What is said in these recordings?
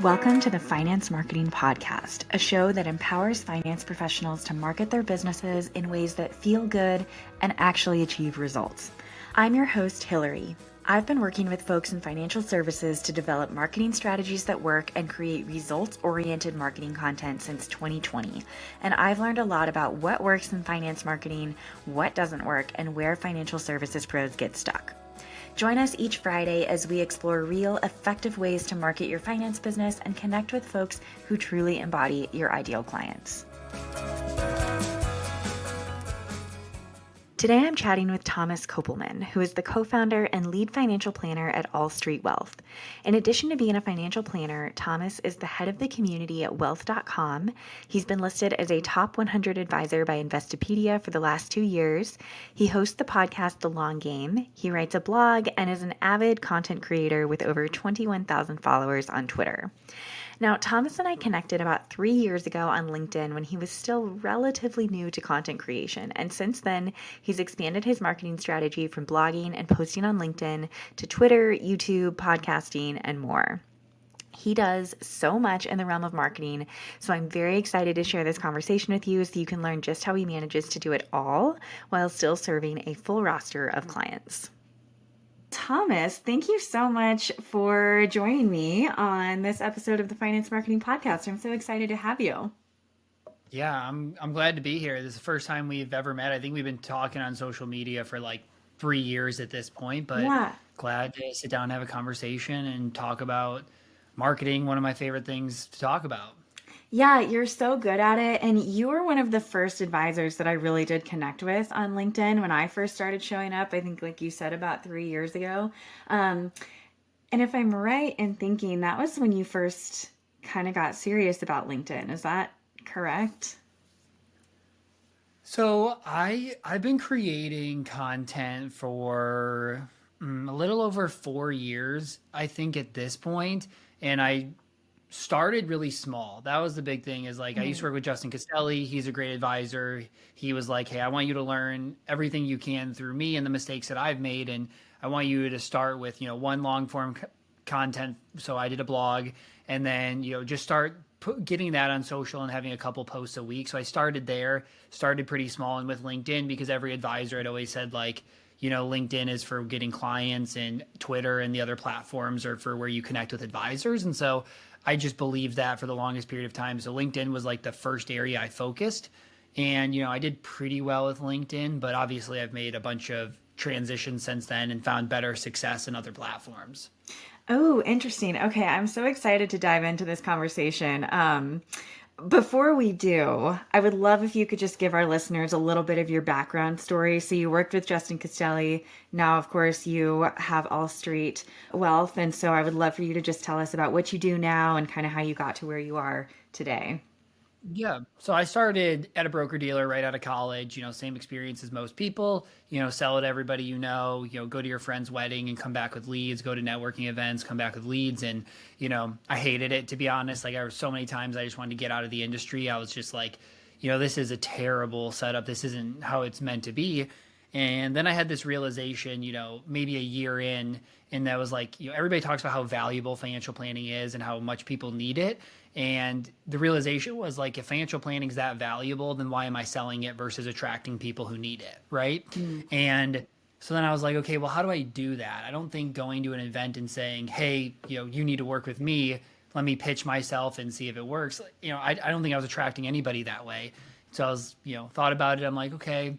Welcome to the Finance Marketing Podcast, a show that empowers finance professionals to market their businesses in ways that feel good and actually achieve results. I'm your host, Hillary. I've been working with folks in financial services to develop marketing strategies that work and create results-oriented marketing content since 2020. And I've learned a lot about what works in finance marketing, what doesn't work, and where financial services pros get stuck. Join us each Friday as we explore real, effective ways to market your finance business and connect with folks who truly embody your ideal clients. Today I'm chatting with Thomas Kopelman, who is the co-founder and lead financial planner at All Street Wealth. In addition to being a financial planner, Thomas is the head of the community at wealth.com. He's been listed as a top 100 advisor by Investopedia for the last 2 years. He hosts the podcast The Long Game. He writes a blog and is an avid content creator with over 21,000 followers on Twitter. Now, Thomas and I connected about 3 years ago on LinkedIn when he was still relatively new to content creation. And since then, he's expanded his marketing strategy from blogging and posting on LinkedIn to Twitter, YouTube, podcasting, and more. He does so much in the realm of marketing, so I'm very excited to share this conversation with you so you can learn just how he manages to do it all while still serving a full roster of clients. Thomas, thank you so much for joining me on this episode of the Finance Marketing Podcast. I'm so excited to have you. Yeah, I'm glad to be here. This is the first time we've ever met. I think we've been talking on social media for like 3 years at this point, but glad to sit down and have a conversation and talk about marketing, one of my favorite things to talk about. Yeah, you're so good at it. And you were one of the first advisors that I really did connect with on LinkedIn when I first started showing up, I think like you said, about 3 years ago. And if I'm right in thinking, that was when you first kind of got serious about LinkedIn. Is that correct? So I've been creating content for a little over 4 years, I think at this point, and I started really small. That was the big thing is like I used to work with Justin Castelli. He's a great advisor. He was like, hey, I want you to learn everything you can through me and the mistakes that I've made. And I want you to start with, one long form content. So I did a blog and then, just start getting that on social and having a couple posts a week. So I started there, started pretty small and with LinkedIn because every advisor had always said like, LinkedIn is for getting clients and Twitter and the other platforms are for where you connect with advisors. And so I just believed that for the longest period of time. So LinkedIn was like the first area I focused. And, I did pretty well with LinkedIn, but obviously I've made a bunch of transitions since then and found better success in other platforms. Oh, interesting. Okay, I'm so excited to dive into this conversation. Before we do, I would love if you could just give our listeners a little bit of your background story. So you worked with Justin Castelli. Now, of course, you have All Street Wealth. And so I would love for you to just tell us about what you do now and kind of how you got to where you are today. Yeah. So I started at a broker dealer right out of college, same experience as most people, sell it to everybody, go to your friend's wedding and come back with leads, go to networking events, come back with leads. And, I hated it, to be honest. Like there were so many times I just wanted to get out of the industry. I was just like, this is a terrible setup. This isn't how it's meant to be. And then I had this realization, maybe a year in, and that was like, everybody talks about how valuable financial planning is and how much people need it. And the realization was like, if financial planning is that valuable, then why am I selling it versus attracting people who need it, right? And so then I was like, okay, well, how do I do that? I don't think going to an event and saying, hey, you need to work with me. Let me pitch myself and see if it works. I don't think I was attracting anybody that way. So I was, thought about it. I'm like, okay,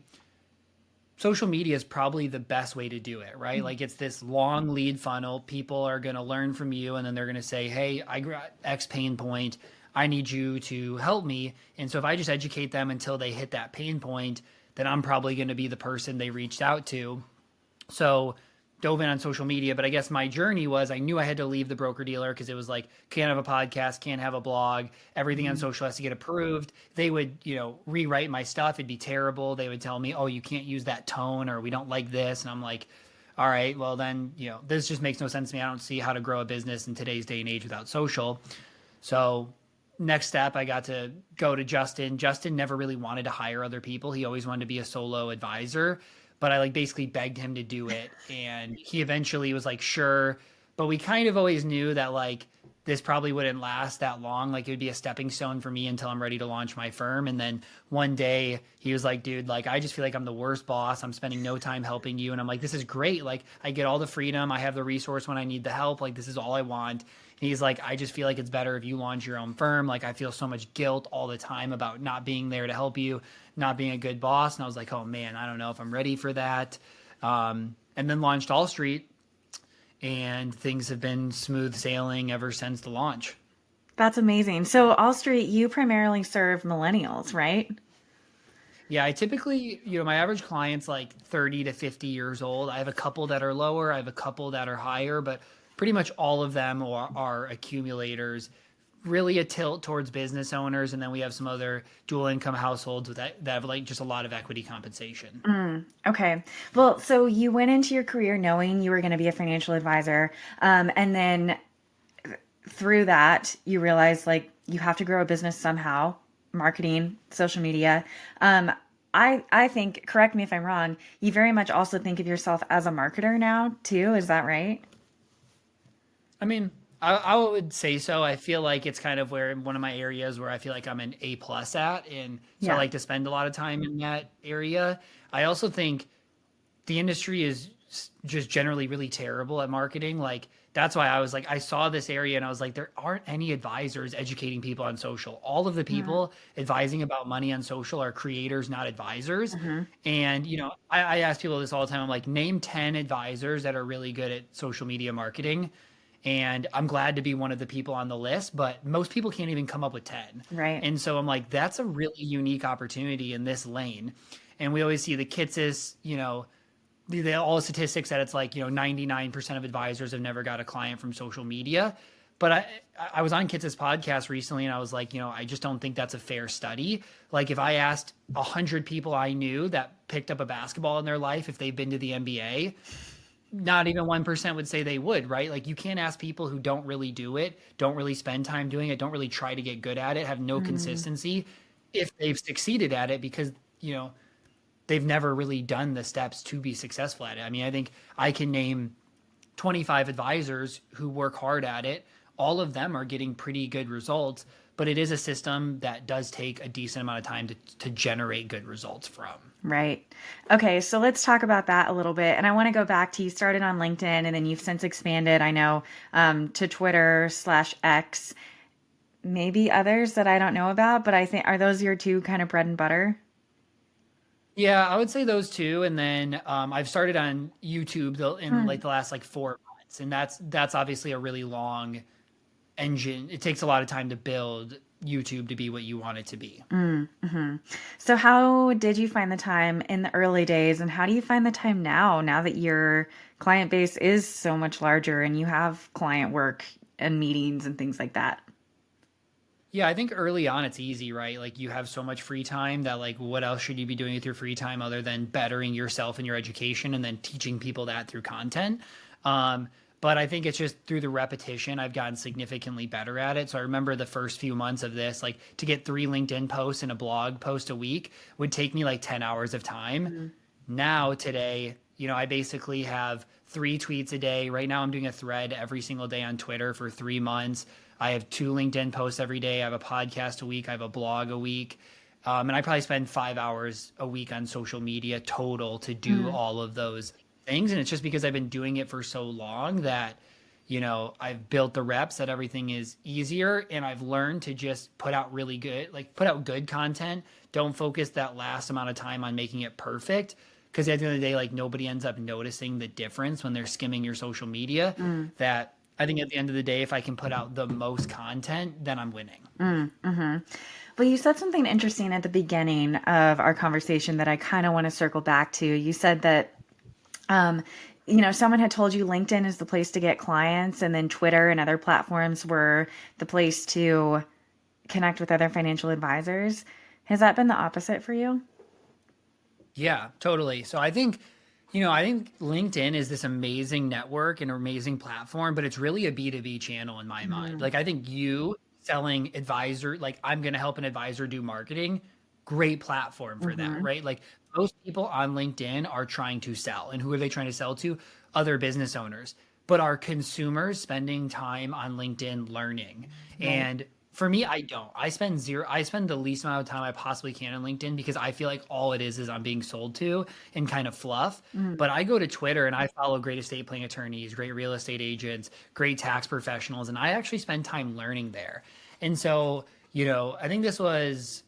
social media is probably the best way to do it, right? Like it's this long lead funnel. People are going to learn from you and then they're going to say, hey, I got X pain point. I need you to help me. And so if I just educate them until they hit that pain point, then I'm probably going to be the person they reached out to. So dove in on social media, but I guess my journey was I knew I had to leave the broker dealer because it was like, can't have a podcast, can't have a blog, everything on social has to get approved. They would, rewrite my stuff. It'd be terrible. They would tell me, oh, you can't use that tone or we don't like this. And I'm like, all right, well then, this just makes no sense to me. I don't see how to grow a business in today's day and age without social. So next step, I got to go to Justin. Justin never really wanted to hire other people. He always wanted to be a solo advisor. But I basically begged him to do it. And he eventually was like, sure. But we kind of always knew that this probably wouldn't last that long. Like it would be a stepping stone for me until I'm ready to launch my firm. And then one day he was like, dude, like I just feel like I'm the worst boss. I'm spending no time helping you. And I'm like, this is great. Like I get all the freedom. I have the resource when I need the help. Like this is all I want. And he's like, I just feel like it's better if you launch your own firm. Like I feel so much guilt all the time about not being there to help you, not being a good boss. And I was like, oh man, I don't know if I'm ready for that. And then launched All Street, and things have been smooth sailing ever since the launch. That's amazing. So, All Street, you primarily serve millennials, right? Yeah, I typically, my average client's like 30 to 50 years old. I have a couple that are lower, I have a couple that are higher, but pretty much all of them are accumulators, really a tilt towards business owners. And then we have some other dual income households that have like just a lot of equity compensation. Okay. Well, so you went into your career knowing you were going to be a financial advisor. And then through that, you realized like you have to grow a business somehow, marketing, social media. I think, correct me if I'm wrong, you very much also think of yourself as a marketer now too. Is that right? I mean, I would say so. I feel like it's kind of where one of my areas where I feel like I'm an A plus at, and so I Yeah. like to spend a lot of time in that area. I also think the industry is just generally really terrible at marketing. Like that's why I was like, I saw this area and I was like, there aren't any advisors educating people on social. All of the Mm, people advising about money on social are creators, not advisors. mhm. And I ask people this all the time. I'm like, name 10 advisors that are really good at social media marketing. And I'm glad to be one of the people on the list, but most people can't even come up with 10. Right. And so I'm like, that's a really unique opportunity in this lane. And we always see the Kitsis, all the statistics that it's like 99% of advisors have never got a client from social media. But I was on Kits's podcast recently and I was like, I just don't think that's a fair study. Like if I asked 100 people I knew that picked up a basketball in their life if they've been to the NBA, not even 1% would say they would, right? Like you can't ask people who don't really do it, don't really spend time doing it, don't really try to get good at it, have no Mm, consistency if they've succeeded at it because, you know, they've never really done the steps to be successful at it. I mean, I think I can name 25 advisors who work hard at it. All of them are getting pretty good results, but it is a system that does take a decent amount of time to generate good results from. right. Okay, so let's talk about that a little bit. And I want to go back to you started on LinkedIn and then you've since expanded, I know, to Twitter/X, maybe others that I don't know about, but I think are those your two kind of bread and butter? Yeah, I would say those two, and then I've started on YouTube in like Mm, the last like 4 months, and that's obviously a really long engine. It takes a lot of time to build YouTube to be what you want it to be. hmm. So how did you find the time in the early days, and how do you find the time now that your client base is so much larger and you have client work and meetings and things like that? Yeah, I think early on it's easy, right? Like you have so much free time that like what else should you be doing with your free time other than bettering yourself and your education and then teaching people that through content. Um, but I think it's just through the repetition I've gotten significantly better at it. So I remember the first few months of this, like to get 3 LinkedIn posts and a blog post a week would take me like 10 hours of time. Mm, Now today, I basically have 3 tweets a day. Right now I'm doing a thread every single day on Twitter for 3 months. I have 2 LinkedIn posts every day. I have a podcast a week. I have a blog a week. And I probably spend 5 hours a week on social media total to do mm, all of those things. And it's just because I've been doing it for so long that, I've built the reps that everything is easier and I've learned to just put out good content. Don't focus that last amount of time on making it perfect. Because at the end of the day, like nobody ends up noticing the difference when they're skimming your social media. mm, That I think at the end of the day, if I can put out the most content, then I'm winning. hmm. Well, you said something interesting at the beginning of our conversation that I kind of want to circle back to. You said that Um, someone had told you LinkedIn is the place to get clients, and then Twitter and other platforms were the place to connect with other financial advisors. Has that been the opposite for you? Yeah, totally. So I think LinkedIn is this amazing network and amazing platform, but it's really a B2B channel in my mind. Mm, Like I think you selling advisor, like I'm going to help an advisor do marketing, great platform for that, hmm. right? Like most people on LinkedIn are trying to sell. And who are they trying to sell to? Other business owners. but are consumers spending time on LinkedIn learning? Right. And for me, I don't. I spend the least amount of time I possibly can on LinkedIn because I feel like all it is I'm being sold to and kind of fluff. Mm. But I go to Twitter and I follow great estate planning attorneys, great real estate agents, great tax professionals, and I actually spend time learning there. And so, I think this was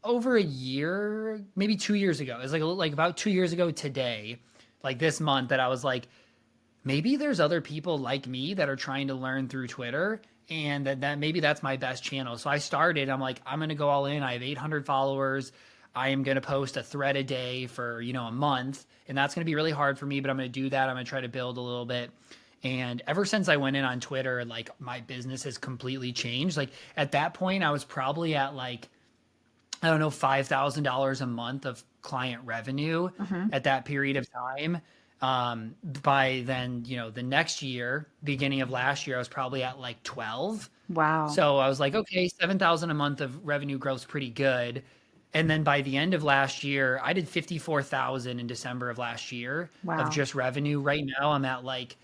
over a year, maybe 2 years ago. It was like about 2 years ago today, like this month, that I was like, maybe there's other people like me that are trying to learn through Twitter, and that maybe that's my best channel. So I started, I'm like, I'm going to go all in. I have 800 followers. I am going to post a thread a day for, a month. And that's going to be really hard for me, but I'm going to do that. I'm going to try to build a little bit. And ever since I went in on Twitter, like my business has completely changed. Like at that point, I was probably at like, I don't know, $5,000 a month of client revenue Hmm. at that period of time. By then, the next year, beginning of last year, I was probably at like 12. Wow. So I was like, okay, 7,000 a month of revenue growth is pretty good. And then by the end of last year, I did 54,000 in December of last year of Wow. just revenue. Right now, I'm at like,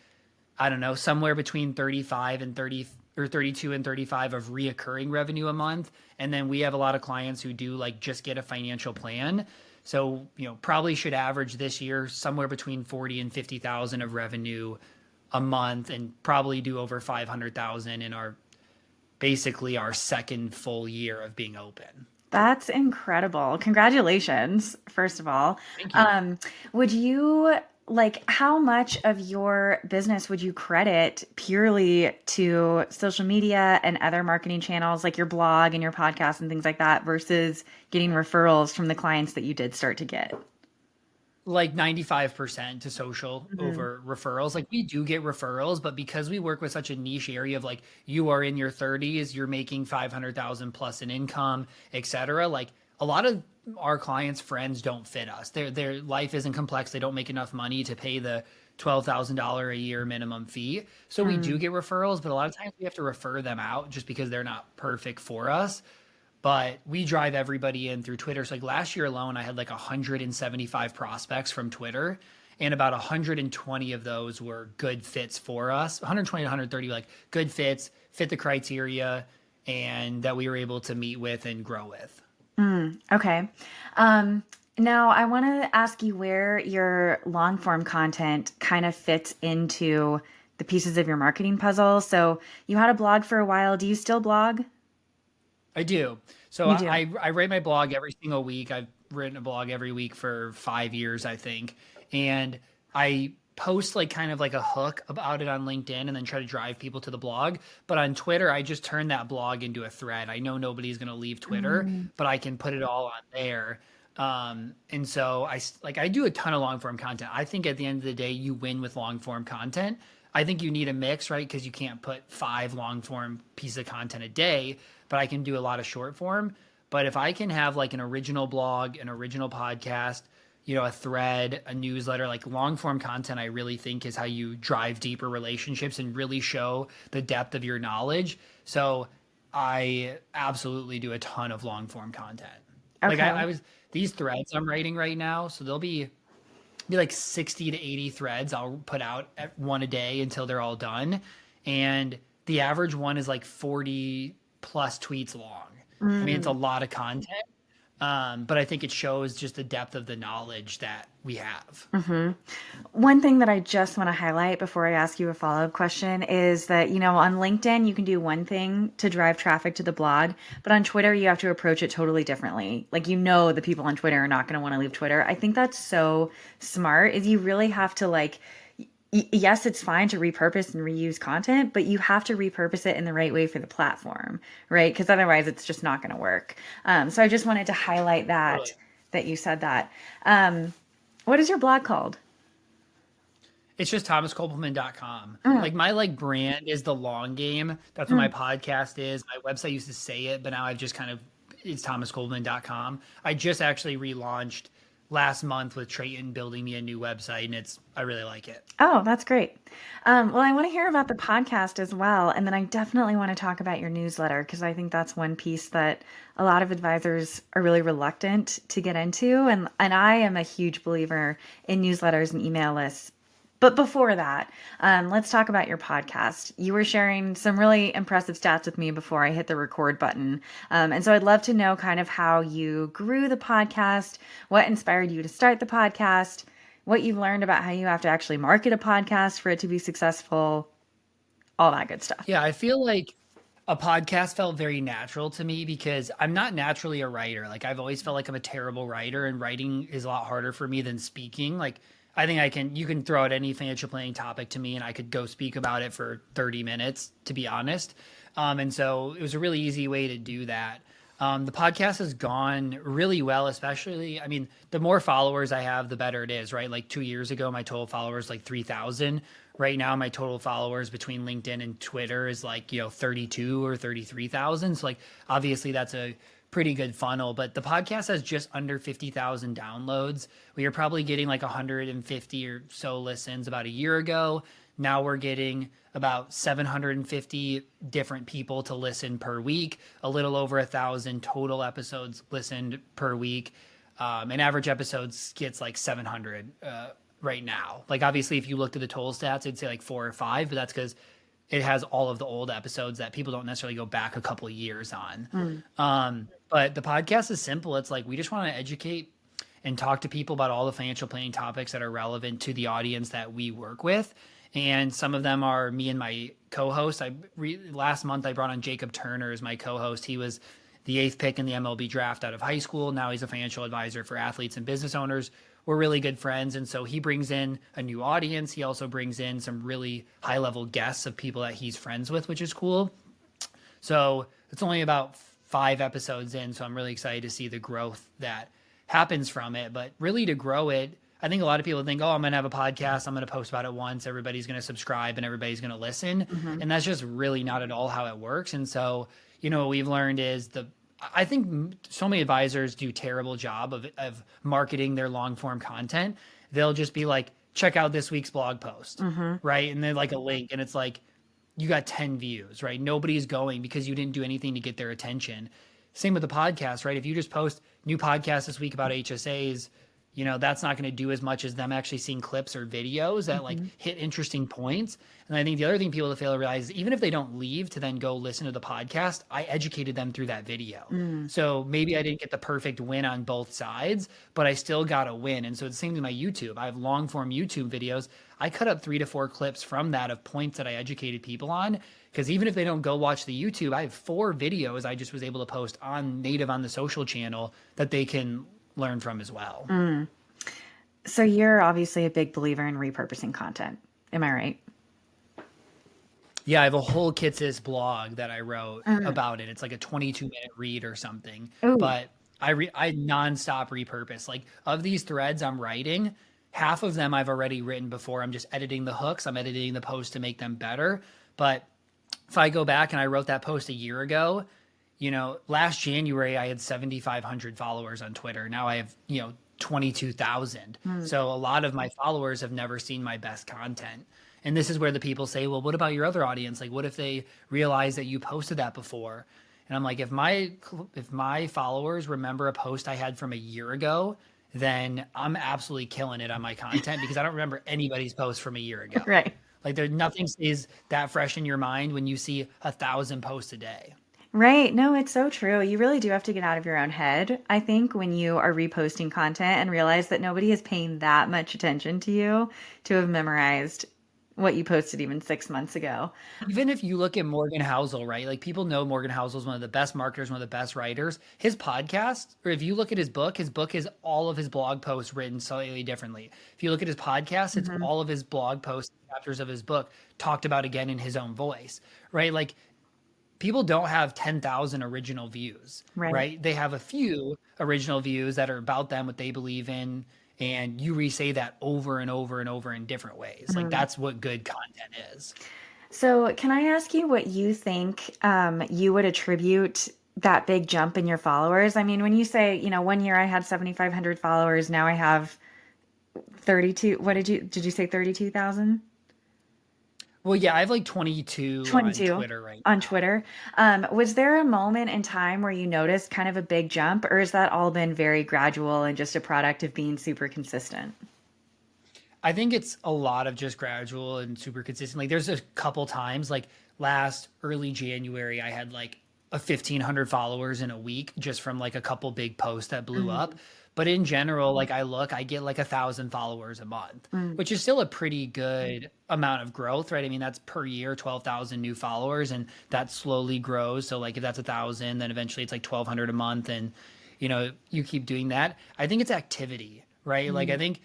I don't know, somewhere between 35 and 30 or 32 and 35 of reoccurring revenue a month. And then we have a lot of clients who do like just get a financial plan. So, probably should average this year somewhere between 40 and 50,000 of revenue a month, and probably do over 500,000 in basically our second full year of being open. That's incredible. Congratulations, first of all. Thank you. Um, would you how much of your business would you credit purely to social media and other marketing channels like your blog and your podcast and things like that versus getting referrals from the clients that you did start to get? Like 95% to social Hmm. over referrals. Like we do get referrals, but because we work with such a niche area of like you are in your 30s, you're making 500,000 plus in income, etc. Like a lot of our clients' friends don't fit us. Their life isn't complex. They don't make enough money to pay the $12,000 a year minimum fee. So we do Mm. get referrals, but a lot of times we have to refer them out just because they're not perfect for us. But we drive everybody in through Twitter. So like last year alone, I had like 175 prospects from Twitter, and about 120 of those were good fits for us. 120 to 130 like good fits, fit the criteria, and that we were able to meet with and grow with. Mm. Okay. Um, Now I want to ask you where your long form content kind of fits into the pieces of your marketing puzzle. So you had a blog for a while. Do you still blog? I do. So You do. I write my blog every single week. I've written a blog every week for 5 years, I think. And I post like kind of like a hook about it on LinkedIn and then try to drive people to the blog. But on Twitter, I just turn that blog into a thread. I know nobody's going to leave Twitter, Mm. but I can put it all on there. And so I do a ton of long form content. I think at the end of the day, you win with long form content. I think you need a mix, right? Because you can't put 5 long form pieces of content a day, but I can do a lot of short form. But if I can have like an original blog, an original podcast, a thread, a newsletter, like long form content, I really think is how you drive deeper relationships and really show the depth of your knowledge. So I absolutely do a ton of long form content. Like Okay. I was these threads I'm writing right now, so there'll be like 60 to 80 threads I'll put out at one a day until they're all done. And the average one is like 40 plus tweets long. I mean, it's a Mm. lot of content. But I think it shows just the depth of the knowledge that we have. Hmm. One thing that I just want to highlight before I ask you a follow-up question is that, on LinkedIn, you can do one thing to drive traffic to the blog, but on Twitter, you have to approach it totally differently. Like, the people on Twitter are not going to want to leave Twitter. I think that's so smart, is you really have to yes, it's fine to repurpose and reuse content, but you have to repurpose it in the right way for the platform, right? Because otherwise it's just not going to work. So I just wanted to highlight Totally. that you said that. Um, what is your blog called? It's just thomaskopelman.com. Mm. Like my like brand is the long game. That's what my Mm. podcast is. My website used to say it, but now I've just kind of it's thomaskopelman.com. I just actually relaunched last month with Trayton building me a new website, and I really like it. Oh, that's great. Well, I want to hear about the podcast as well. And then I definitely want to talk about your newsletter because I think that's one piece that a lot of advisors are really reluctant to get into. And I am a huge believer in newsletters and email lists But before that, let's talk about your podcast. You were sharing some really impressive stats with me before I hit the record button. And so I'd love to know kind of how you grew the podcast, what inspired you to start the podcast, what you've learned about how you have to actually market a podcast for it to be successful, all that good stuff. Yeah, I feel like a podcast felt very natural to me because I'm not naturally a writer. Like I've always felt like I'm a terrible writer, and writing is a lot harder for me than speaking. Like I think you can throw out any financial planning topic to me and I could go speak about it for 30 minutes, to be honest. And so it was a really easy way to do that. The podcast has gone really well, especially, I mean, the more followers I have, the better it is, right? Like 2 years ago, my total followers like 3,000. Right now, my total followers between LinkedIn and Twitter is like, 32 or 33,000. So like, obviously that's a pretty good funnel, but the podcast has just under 50,000 downloads. We were probably getting like 150 or so listens about a year ago. Now we're getting about 750 different people to listen per week, a little over 1,000 total episodes listened per week. And average episodes gets like 700 right now. Like obviously, if you looked at the total stats, I'd say like 4 or 5, but that's because it has all of the old episodes that people don't necessarily go back a couple of years on. But the podcast is simple. It's like we just want to educate and talk to people about all the financial planning topics that are relevant to the audience that we work with. And some of them are me and my co-host. Last month I brought on Jacob Turner as my co-host. He was the 8th pick in the MLB draft out of high school. Now he's a financial advisor for athletes and business owners. We're really good friends. And so he brings in a new audience. He also brings in some really high level guests of people that he's friends with, which is cool. So it's only about 5 episodes in. So I'm really excited to see the growth that happens from it. But really to grow it, I think a lot of people think, oh, I'm going to have a podcast. I'm going to post about it once. Everybody's going to subscribe and everybody's going to listen. And that's just really not at all how it works. And so, what we've learned is I think so many advisors do a terrible job of marketing their long form content. They'll just be like, check out this week's blog post, right? And then like a link, and it's like, you got 10 views, right? Nobody's going because you didn't do anything to get their attention. Same with the podcast, right? If you just post new podcast this week about HSAs, that's not going to do as much as them actually seeing clips or videos that like hit interesting points. And I think the other thing people fail to realize is even if they don't leave to then go listen to the podcast, I educated them through that video. So maybe I didn't get the perfect win on both sides, but I still got a win. And so it's the same with my YouTube. I have long form YouTube videos. I cut up 3 to 4 clips from that of points that I educated people on. Because even if they don't go watch the YouTube, I have 4 videos I just was able to post on the social channel that they can learn from as well. So you're obviously a big believer in repurposing content. Am I right? Yeah, I have a whole Kitsis blog that I wrote about it. It's like a 22-minute read or something. Ooh. But I nonstop repurpose. Like of these threads I'm writing, half of them I've already written before. I'm just editing the hooks. I'm editing the post to make them better. But if I go back and I wrote that post a year ago, last January I had 7,500 followers on Twitter. Now I have, 22,000. So a lot of my followers have never seen my best content. And this is where the people say, well, what about your other audience? Like, what if they realize that you posted that before? And I'm like, if my followers remember a post I had from a year ago, then I'm absolutely killing it on my content because I don't remember anybody's post from a year ago. Right. Like nothing stays that fresh in your mind when you see 1,000 posts a day. Right. No, it's so true. You really do have to get out of your own head, I think, when you are reposting content and realize that nobody is paying that much attention to you to have memorized what you posted even 6 months ago. Even if you look at Morgan Housel, right? Like people know Morgan Housel is one of the best marketers, one of the best writers. His podcast, or if you look at his book is all of his blog posts written slightly differently. If you look at his podcast, it's all of his blog posts, chapters of his book talked about again in his own voice, right? Like people don't have 10,000 original views, right? They have a few original views that are about them, what they believe in, and you re-say that over and over and over in different ways. Like that's what good content is. So can I ask you what you think you would attribute that big jump in your followers? I mean, when you say, 1 year I had 7,500 followers, now I have 32, did you say 32,000? Well, yeah, I have like 22 on Twitter right now. On Twitter. Was there a moment in time where you noticed kind of a big jump, or has that all been very gradual and just a product of being super consistent? I think it's a lot of just gradual and super consistent. Like there's a couple times like last early January, I had like a 1,500 followers in a week just from like a couple big posts that blew up. Mhm. But in general, like I get like 1,000 followers a month, Mm. which is still a pretty good amount of growth, right? I mean, that's per year, 12,000 new followers, and that slowly grows. So like if that's 1,000, then eventually it's like 1,200 a month, and you keep doing that. I think it's activity, right? Like I Mm. think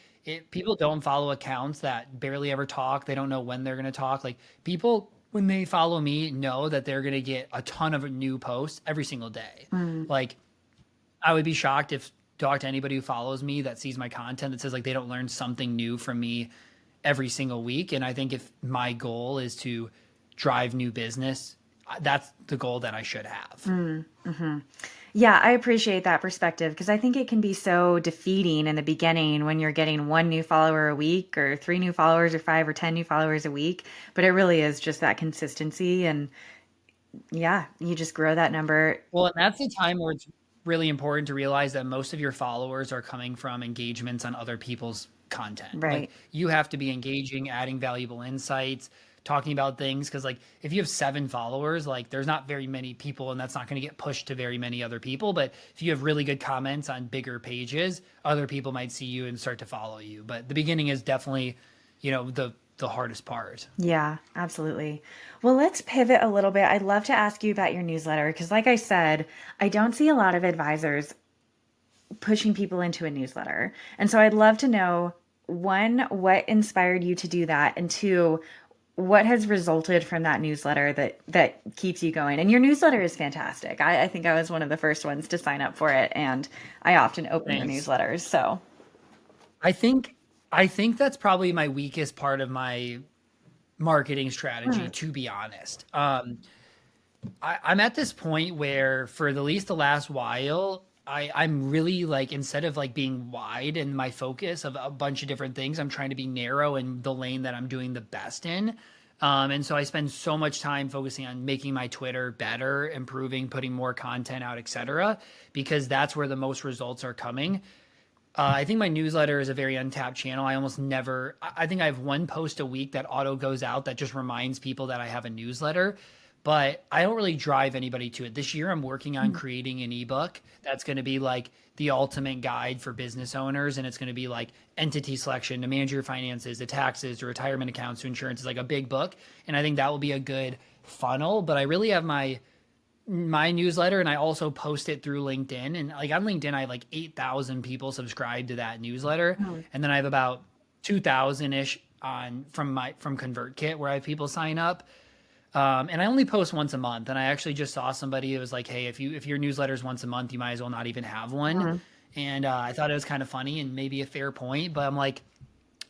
people don't follow accounts that barely ever talk. They don't know when they're going to talk. Like people, when they follow me, know that they're going to get a ton of new posts every single day. Mm. Like I would be shocked if talk to anybody who follows me that sees my content that says like they don't learn something new from me every single week. And I think if my goal is to drive new business, that's the goal that I should have. Mm. Hmm. Yeah, I appreciate that perspective because I think it can be so defeating in the beginning when you're getting one new follower a week or three new followers or five or 10 new followers a week. But it really is just that consistency. And yeah, you just grow that number. Well, and that's the time where it's really important to realize that most of your followers are coming from engagements on other people's content. Like Right. you have to be engaging, adding valuable insights, talking about things. Cause like if you have 7 followers, like there's not very many people and that's not going to get pushed to very many other people. But if you have really good comments on bigger pages, other people might see you and start to follow you. But the beginning is definitely, the hardest part. Yeah, absolutely. Well, let's pivot a little bit. I'd love to ask you about your newsletter because, like I said, I don't see a lot of advisors pushing people into a newsletter. And so I'd love to know one, what inspired you to do that? And two, what has resulted from that newsletter that keeps you going? And your newsletter is fantastic. I think I was one of the first ones to sign up for it, and I often open your Thanks. newsletters. So, I think I think that's probably my weakest part of my marketing strategy, mm, to be honest. I'm at this point where for the least the last while, I'm really like instead of like being wide in my focus of a bunch of different things, I'm trying to be narrow in the lane that I'm doing the best in. And so I spend so much time focusing on making my Twitter better, improving, putting more content out, etc., because that's where the most results are coming. I think my newsletter is a very untapped channel. I almost never, I think I have one post a week that auto goes out that just reminds people that I have a newsletter, but I don't really drive anybody to it. This year, I'm working on mm, creating an ebook that's going to be like the ultimate guide for business owners. And it's going to be like entity selection to manage your finances, the taxes, to retirement accounts, to insurance. It's like a big book. And I think that will be a good funnel. But I really have my newsletter and I also post it through LinkedIn. And like on LinkedIn, I have like 8,000 people subscribed to that newsletter. mm, And then I have about 2,000 ish from ConvertKit where I have people sign up. And I only post once a month. And I actually just saw somebody who was like, hey, if your newsletter is once a month, you might as well not even have one. mm, And I thought it was kind of funny and maybe a fair point, but I'm like,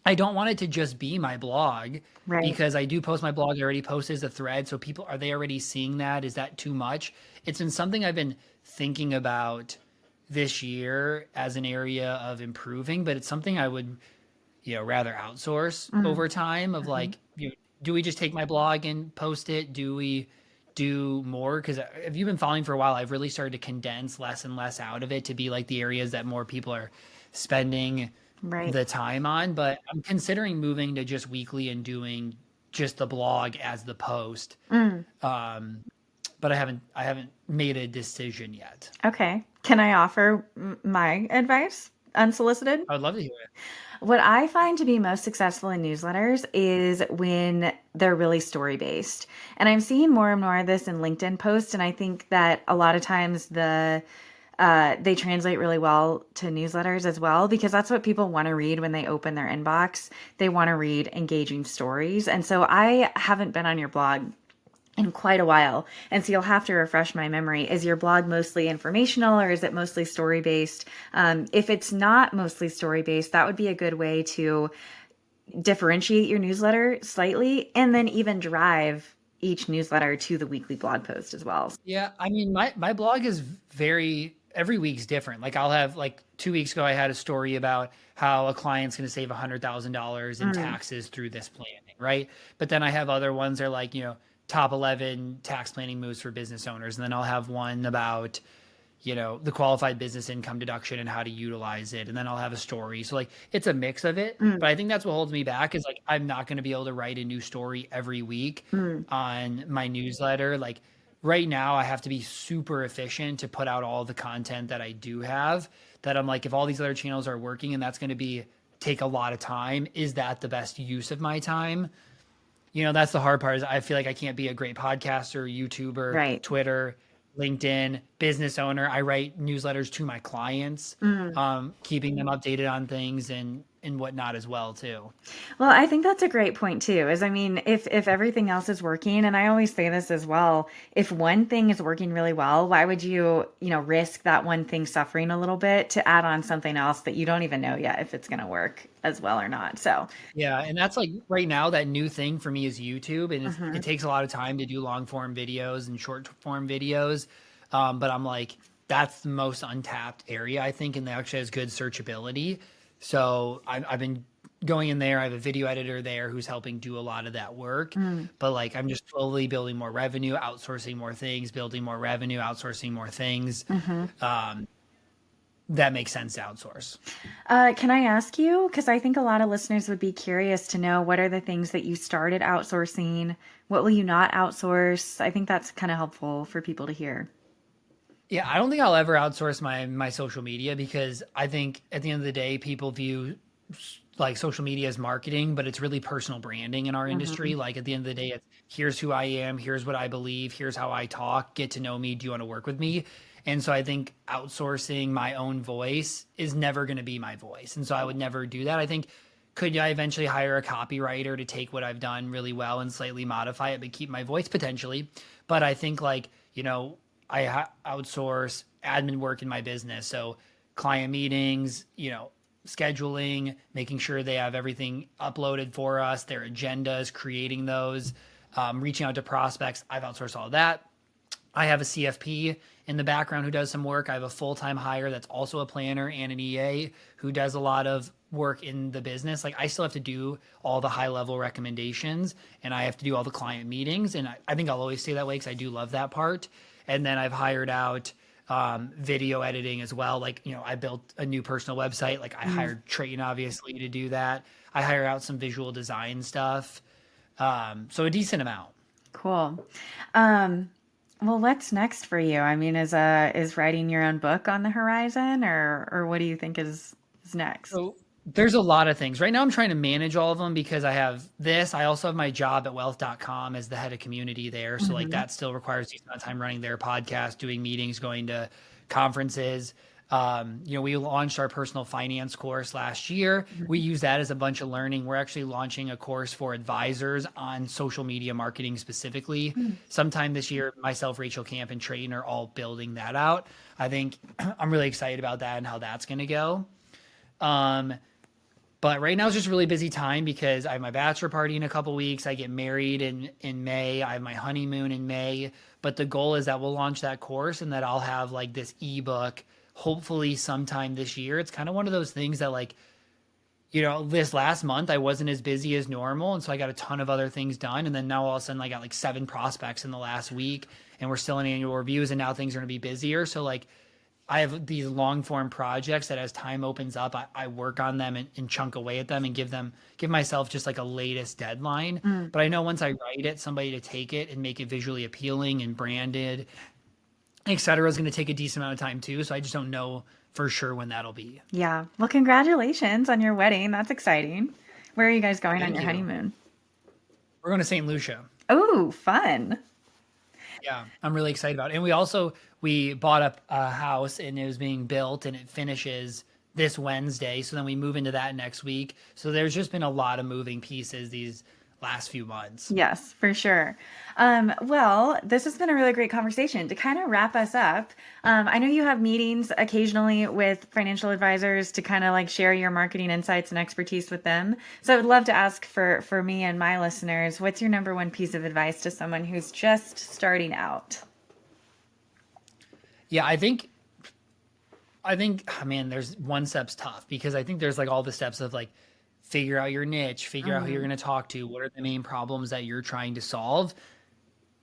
I don't want it to just be my blog right. because I do post my blog. I already posted as a thread. So people, are they already seeing that? Is that too much? It's been something I've been thinking about this year as an area of improving, but it's something I would, rather outsource Mm, over time of mhm. like, do we just take my blog and post it? Do we do more? Because if you've been following for a while, I've really started to condense less and less out of it to be like the areas that more people are spending Right. the time on, but I'm considering moving to just weekly and doing just the blog as the post. Mm, Um, but I haven't made a decision yet. okay. Can I offer my advice unsolicited? I would love to hear it. What I find to be most successful in newsletters is when they're really story based. And I'm seeing more and more of this in LinkedIn posts. And I think that a lot of times they translate really well to newsletters as well because that's what people want to read when they open their inbox. They want to read engaging stories. And so I haven't been on your blog in quite a while. And so you'll have to refresh my memory. Is your blog mostly informational or is it mostly story based? If it's not mostly story based, that would be a good way to differentiate your newsletter slightly and then even drive each newsletter to the weekly blog post as well. Yeah, I mean, my blog is very every week's different. Like I'll have like 2 weeks ago, I had a story about how a client's going to save $100,000 in Mm, taxes through this planning, right? But then I have other ones that are like top 11 tax planning moves for business owners, and then I'll have one about the qualified business income deduction and how to utilize it. And then I'll have a story. So like it's a mix of it. Mm, But I think that's what holds me back is like I'm not going to be able to write a new story every week mm, on my newsletter. Like right now I have to be super efficient to put out all the content that I do have, that I'm like, if all these other channels are working and that's going to be take a lot of time, is that the best use of my time? That's the hard part is I feel like I can't be a great podcaster, YouTuber, right. Twitter, LinkedIn, business owner. I write newsletters to my clients, Mm. keeping them updated on things and whatnot as well too. Well, I think that's a great point too. Is I mean, if everything else is working, and I always say this as well, if one thing is working really well, why would you risk that one thing suffering a little bit to add on something else that you don't even know yet if it's going to work as well or not? So, Yeah, and that's like right now that new thing for me is YouTube, and it mhm. takes a lot of time to do long form videos and short form videos. But I'm like, that's the most untapped area I think, and that actually has good searchability. So I've been going in there. I have a video editor there who's helping do a lot of that work. Mm. But like I'm just slowly building more revenue, outsourcing more things, building more revenue, outsourcing more things. Mhm. Um, that makes sense to outsource. Can I ask you? Because I think a lot of listeners would be curious to know what are the things that you started outsourcing? What will you not outsource? I think that's kind of helpful for people to hear. Yeah, I don't think I'll ever outsource my social media because I think at the end of the day, people view like social media as marketing, but it's really personal branding in our Hmm. industry. Like at the end of the day, it's here's who I am, here's what I believe, here's how I talk, get to know me, do you want to work with me? And so I think outsourcing my own voice is never going to be my voice. And so I would never do that. I think could I eventually hire a copywriter to take what I've done really well and slightly modify it, but keep my voice potentially? But I think like, I outsource admin work in my business. So client meetings, scheduling, making sure they have everything uploaded for us, their agendas, creating those, reaching out to prospects. I've outsourced all of that. I have a CFP in the background who does some work. I have a full-time hire that's also a planner and an EA who does a lot of work in the business. Like I still have to do all the high level recommendations and I have to do all the client meetings. And I think I'll always stay that way because I do love that part. And then I've hired out video editing as well. Like, I built a new personal website. Like I Mm. hired Trayton obviously to do that. I hire out some visual design stuff. So a decent amount. Cool. Um, well, what's next for you? I mean, is writing your own book on the horizon, or what do you think is next? So there's a lot of things. Right now I'm trying to manage all of them because I have this. I also have my job at wealth.com as the head of community there. So like Hmm. that still requires a decent amount of time running their podcast, doing meetings, going to conferences. We launched our personal finance course last year. We use that as a bunch of learning. We're actually launching a course for advisors on social media marketing specifically. Sometime this year, myself, Rachel Camp, and Trayton are all building that out. I think I'm really excited about that and how that's going to go. Um, but right now is just a really busy time because I have my bachelor party in a couple weeks. I get married in May. I have my honeymoon in May. But the goal is that we'll launch that course and that I'll have like this ebook hopefully sometime this year. It's kind of one of those things that like, this last month I wasn't as busy as normal. And so I got a ton of other things done. And then now all of a sudden I got like 7 prospects in the last week and we're still in annual reviews and now things are going to be busier. So like I have these long form projects that as time opens up, I work on them and chunk away at them and give myself just like a latest deadline. Mm. But I know once I write it, somebody to take it and make it visually appealing and branded, et cetera, is going to take a decent amount of time too. So I just don't know for sure when that'll be. Yeah. Well, congratulations on your wedding. That's exciting. Where are you guys going on Thank your you. honeymoon? We're going to St. Lucia. Oh, fun. Yeah, I'm really excited about it. And we bought up a house and it was being built and it finishes this Wednesday. So then we move into that next week. So there's just been a lot of moving pieces these last few months. Yes, for sure. Well, this has been a really great conversation. To kind of wrap us up, I know you have meetings occasionally with financial advisors to kind of like share your marketing insights and expertise with them. So I would love to ask for me and my listeners, what's your number one piece of advice to someone who's just starting out? Yeah, I think, oh man, there's one step's tough because I think there's like all the steps of like figure out your niche, figure out who you're Mm, going to talk to, what are the main problems that you're trying to solve,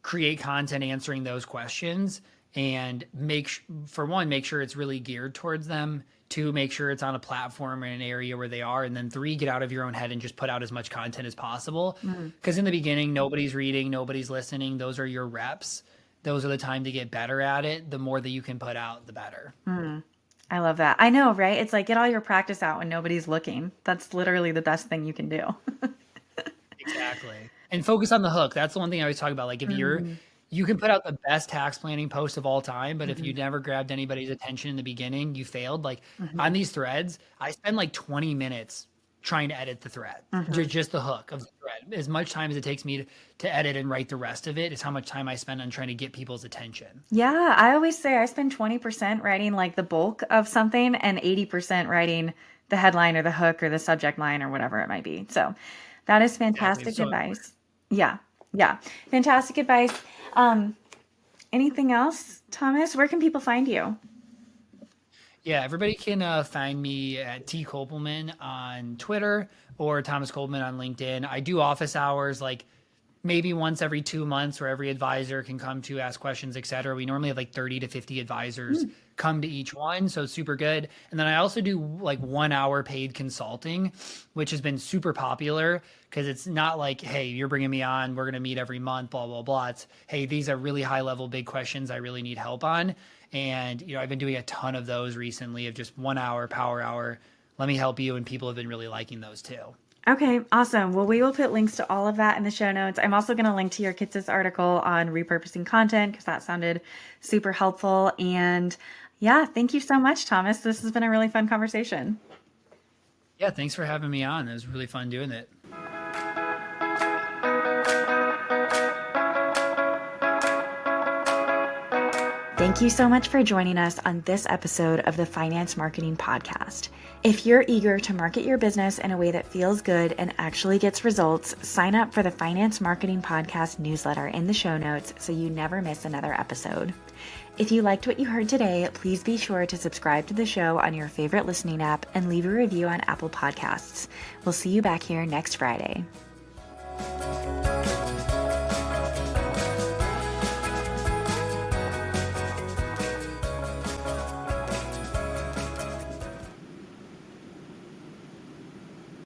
create content answering those questions, and for one, make sure it's really geared towards them. Two, make sure it's on a platform or an area where they are. And then three, get out of your own head and just put out as much content as possible. Because in the beginning, nobody's reading, nobody's listening. Those are your reps. Those are the time to get better at it. The more that you can put out, the better. I love that. I know, right? It's like get all your practice out when nobody's looking. That's literally the best thing you can do. Exactly. And focus on the hook. That's the one thing I always talk about. Like if you can put out the best tax planning post of all time, but if you never grabbed anybody's attention in the beginning, you failed. Like on these threads, I spend like 20 minutes trying to edit the thread, just the hook of the thread. As much time as it takes me to edit and write the rest of it is how much time I spend on trying to get people's attention. Yeah, I always say I spend 20% writing like the bulk of something and 80% writing the headline or the hook or the subject line or whatever it might be. So that is fantastic advice. Yeah. Fantastic advice. Anything else, Thomas? Where can people find you? Yeah, everybody can find me at T Kopelman on Twitter or Thomas Kopelman on LinkedIn. I do office hours like maybe once every 2 months where every advisor can come to ask questions, et cetera. We normally have like 30 to 50 advisors come to each one. So it's super good. And then I also do like 1 hour paid consulting, which has been super popular because it's not like, hey, you're bringing me on, we're going to meet every month, blah, blah, blah. It's, hey, these are really high level, big questions I really need help on. And, I've been doing a ton of those recently of just 1 hour, power hour. Let me help you. And people have been really liking those too. Okay, awesome. Well, we will put links to all of that in the show notes. I'm also going to link to your Kitsis article on repurposing content because that sounded super helpful. And yeah, thank you so much, Thomas. This has been a really fun conversation. Yeah, thanks for having me on. It was really fun doing it. Thank you so much for joining us on this episode of the Finance Marketing Podcast. If you're eager to market your business in a way that feels good and actually gets results, sign up for the Finance Marketing Podcast newsletter in the show notes so you never miss another episode. If you liked what you heard today, please be sure to subscribe to the show on your favorite listening app and leave a review on Apple Podcasts. We'll see you back here next Friday.